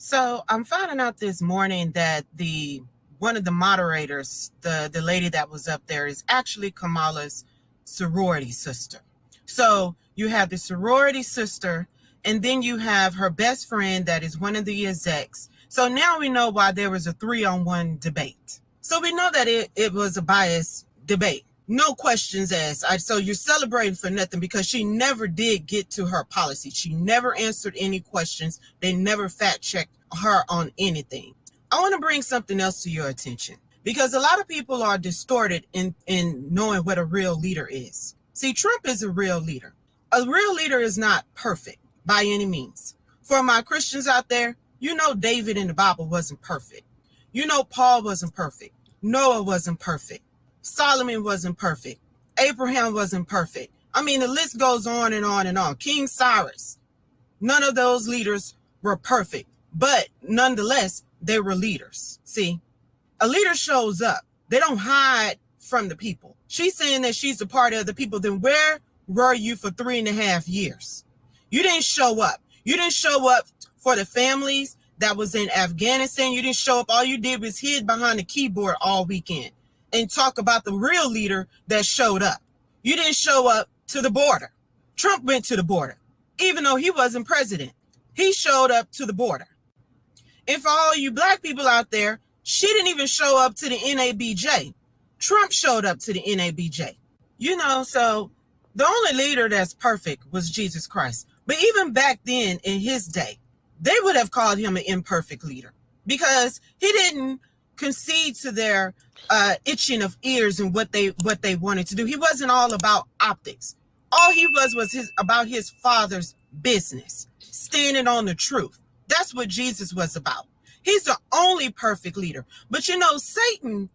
So I'm finding out this morning that the one of the moderators, the lady that was up there, is actually Kamala's sorority sister. So you have the sorority sister, and then you have her best friend that is one of the execs. So now we know why there was a 3-on-1 debate. So we know that it was a biased debate. No questions asked. So you're celebrating for nothing because she never did get to her policy. She never answered any questions. They never fact checked her on anything. I want to bring something else to your attention because a lot of people are distorted in knowing what a real leader is. See, Trump is a real leader. A real leader is not perfect by any means. For my Christians out there, you know David in the Bible wasn't perfect. You know Paul wasn't perfect. Noah wasn't perfect. Solomon wasn't perfect. Abraham wasn't perfect. I mean, the list goes on and on and on. King Cyrus. None of those leaders were perfect, but nonetheless, they were leaders. See, a leader shows up. They don't hide from the people. She's saying that she's a part of the people. Then where were you for 3.5 years? You didn't show up. You didn't show up for the families that was in Afghanistan. You didn't show up. All you did was hid behind the keyboard all weekend and talk about the real leader that showed up. You didn't show up to the border. Trump went to the border, even though he wasn't president. He showed up to the border. And for all you black people out there, she didn't even show up to the NABJ. Trump showed up to the NABJ. You know, so the only leader that's perfect was Jesus Christ. But even back then in his day, they would have called him an imperfect leader because he didn't concede to their itching of ears and what they wanted to do. He wasn't all about optics. All he was about his father's business, standing on the truth. That's what Jesus was about. He's the only perfect leader. But you know, Satan,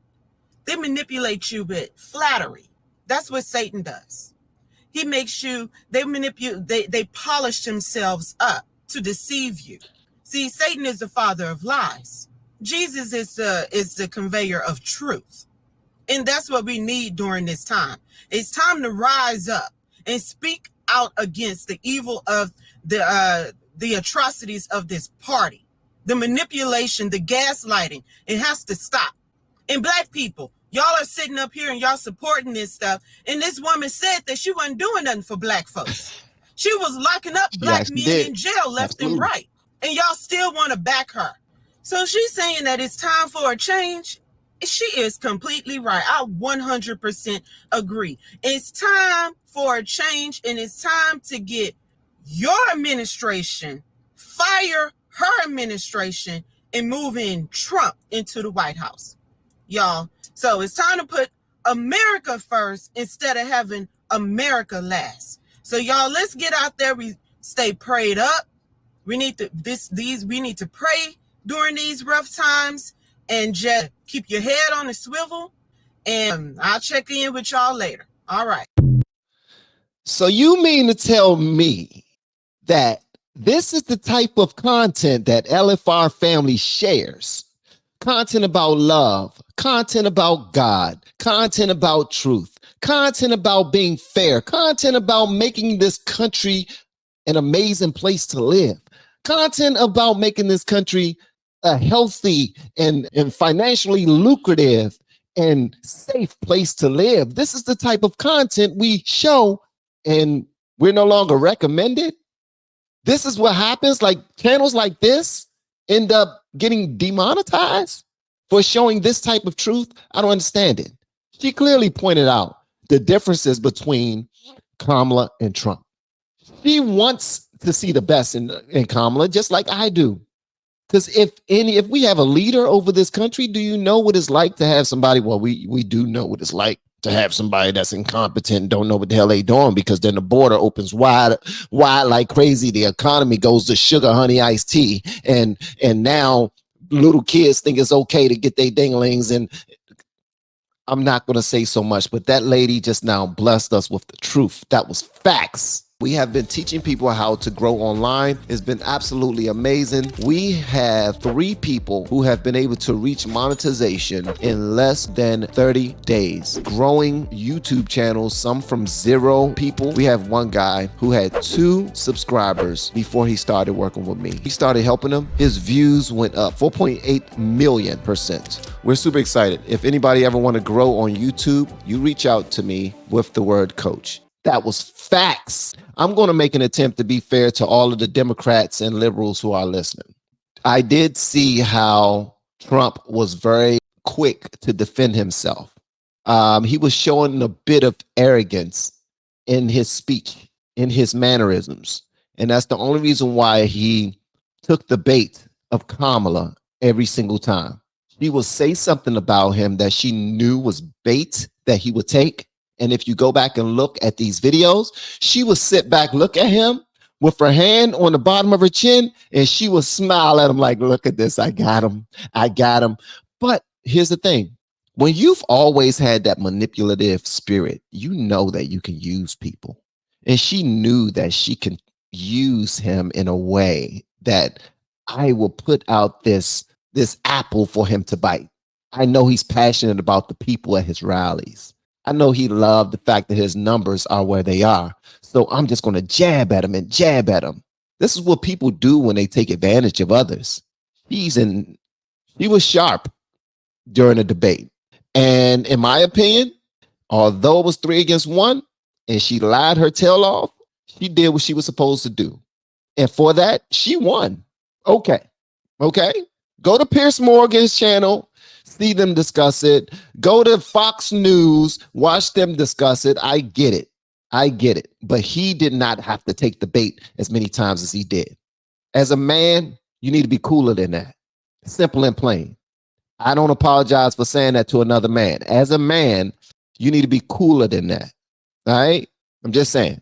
they manipulate you with flattery. That's what Satan does. He makes you, they polish themselves up to deceive you. See, Satan is the father of lies. Jesus is the conveyor of truth. And that's what we need during this time. It's time to rise up and speak out against the evil of the atrocities of this party, the manipulation, the gaslighting. It has to stop. And black people, y'all are sitting up here and y'all supporting this stuff. And this woman said that she wasn't doing nothing for black folks. She was locking up black men in jail left and right. And y'all still want to back her. So she's saying that it's time for a change. She is completely right. I 100% agree. It's time for a change, and it's time to get your administration, fire her administration, and move in Trump into the White House. Y'all, so it's time to put America first instead of having America last. So y'all, let's get out there. We stay prayed up. We need to pray during these rough times and just keep your head on the swivel. And I'll check in with y'all later. All right. So you mean to tell me that this is the type of content that LFR family shares? Content about love, content about God, content about truth, content about being fair, content about making this country an amazing place to live, content about making this country a healthy and financially lucrative and safe place to live. This is the type of content we show, and we're no longer recommended. This is what happens. Like, channels like this end up getting demonetized for showing this type of truth. I don't understand it. She clearly pointed out the differences between Kamala and Trump. She wants to see the best in Kamala, just like I do. Because if we have a leader over this country, do you know what it's like to have somebody? Well, we do know what it's like to have somebody that's incompetent and don't know what the hell they doing, because then the border opens wide like crazy. The economy goes to sugar, honey, iced tea. And now little kids think it's okay to get their dinglings. And I'm not going to say so much, but that lady just now blessed us with the truth. That was facts. We have been teaching people how to grow online. It's been absolutely amazing. We have 3 people who have been able to reach monetization in less than 30 days. Growing YouTube channels, some from 0 people. We have one guy who had 2 subscribers before he started working with me. He started helping him. His views went up 4.8 million%. We're super excited. If anybody ever want to grow on YouTube, you reach out to me with the word coach. That was facts. I'm going to make an attempt to be fair to all of the Democrats and liberals who are listening. I did see how Trump was very quick to defend himself. He was showing a bit of arrogance in his speech, in his mannerisms. And that's the only reason why he took the bait of Kamala every single time. She would say something about him that she knew was bait that he would take. And if you go back and look at these videos, she would sit back, look at him with her hand on the bottom of her chin, and she would smile at him like, look at this, I got him, I got him. But here's the thing. When you've always had that manipulative spirit, you know that you can use people. And she knew that she can use him in a way that I will put out this apple for him to bite. I know he's passionate about the people at his rallies. I know he loved the fact that his numbers are where they are. So I'm just going to jab at him and jab at him. This is what people do when they take advantage of others. He was sharp during the debate. And in my opinion, although it was 3 against 1 and she lied her tail off, she did what she was supposed to do. And for that, she won. Okay. Go to Piers Morgan's channel. See them discuss it. Go to Fox News, watch them discuss it. I get it. But he did not have to take the bait as many times as he did. As a man, you need to be cooler than that. Simple and plain. I don't apologize for saying that to another man. As a man, you need to be cooler than that. All right? I'm just saying.